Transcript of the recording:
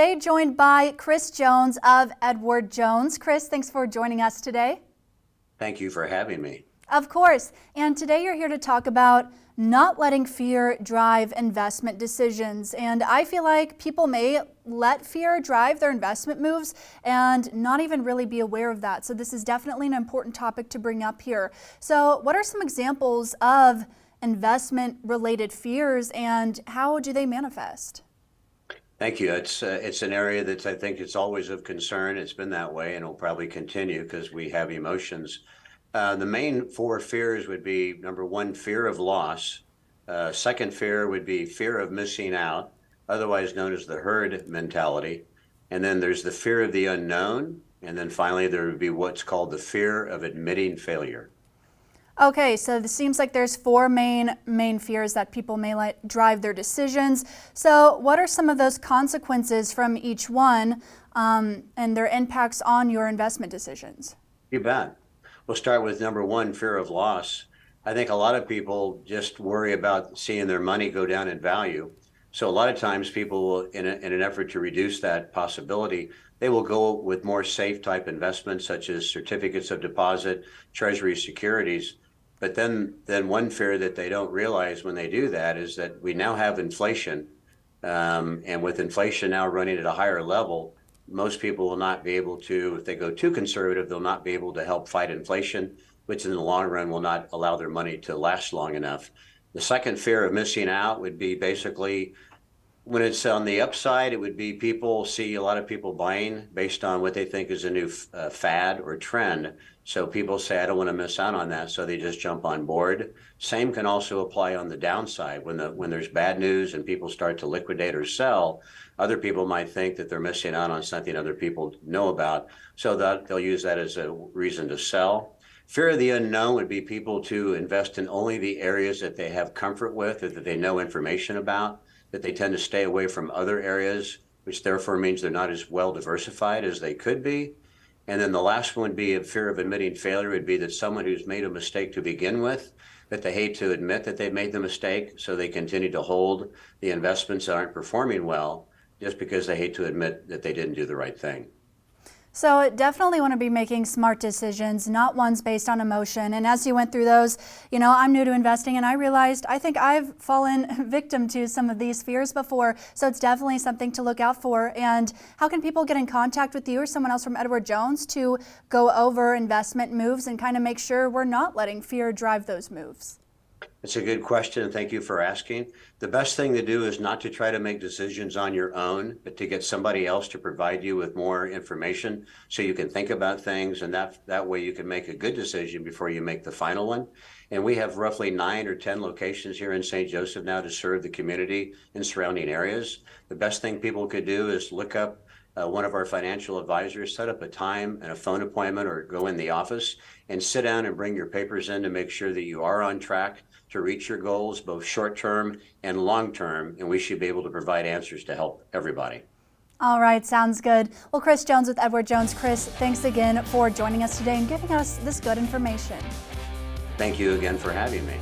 Today joined by Chris Jones of Edward Jones. Chris, thanks for joining us today. Thank you for having me. Of course. And today you're here to talk about not letting fear drive investment decisions. And I feel like people may let fear drive their investment moves and not even really be aware of that. So this is definitely an important topic to bring up here. So what are some examples of investment-related fears and how do they manifest? Thank you. It's an area that I think it's always of concern. It's been that way and it'll probably continue because we have emotions. The main four fears would be, number one, fear of loss. Second fear would be fear of missing out, otherwise known as the herd mentality. And then there's the fear of the unknown. And then finally, there would be what's called the fear of admitting failure. Okay, so this seems like there's four main fears that people may let drive their decisions. So what are some of those consequences from each one and their impacts on your investment decisions? You bet. We'll start with number one, fear of loss. I think a lot of people just worry about seeing their money go down in value. So a lot of times people will, in an effort to reduce that possibility, they will go with more safe type investments such as certificates of deposit, treasury securities. But then one fear that they don't realize when they do that is that we now have inflation. And with inflation now running at a higher level, most people will not be able to, if they go too conservative, they'll not be able to help fight inflation, which in the long run will not allow their money to last long enough. The second fear of missing out would be basically when it's on the upside, it would be people see a lot of people buying based on what they think is a new fad or trend. So people say, I don't want to miss out on that. So they just jump on board. Same can also apply on the downside. When there's bad news and people start to liquidate or sell, other people might think that they're missing out on something other people know about. So that they'll use that as a reason to sell. Fear of the unknown would be people to invest in only the areas that they have comfort with or that they know information about, that they tend to stay away from other areas, which therefore means they're not as well diversified as they could be. And then the last one would be a fear of admitting failure would be that someone who's made a mistake to begin with, that they hate to admit that they've made the mistake, so they continue to hold the investments that aren't performing well just because they hate to admit that they didn't do the right thing. So definitely want to be making smart decisions, not ones based on emotion. And as you went through those, I'm new to investing and I realized I think I've fallen victim to some of these fears before. So it's definitely something to look out for. And how can people get in contact with you or someone else from Edward Jones to go over investment moves and kind of make sure we're not letting fear drive those moves? It's a good question, and thank you for asking. The best thing to do is not to try to make decisions on your own, but to get somebody else to provide you with more information so you can think about things, and that way you can make a good decision before you make the final one. And we have roughly 9 or 10 locations here in St. Joseph now to serve the community in surrounding areas. The best thing people could do is look up one of our financial advisors, set up a time and a phone appointment or go in the office and sit down and bring your papers in to make sure that you are on track to reach your goals, both short-term and long-term, and we should be able to provide answers to help everybody. All right, sounds good. Well, Chris Jones with Edward Jones. Chris, thanks again for joining us today and giving us this good information. Thank you again for having me.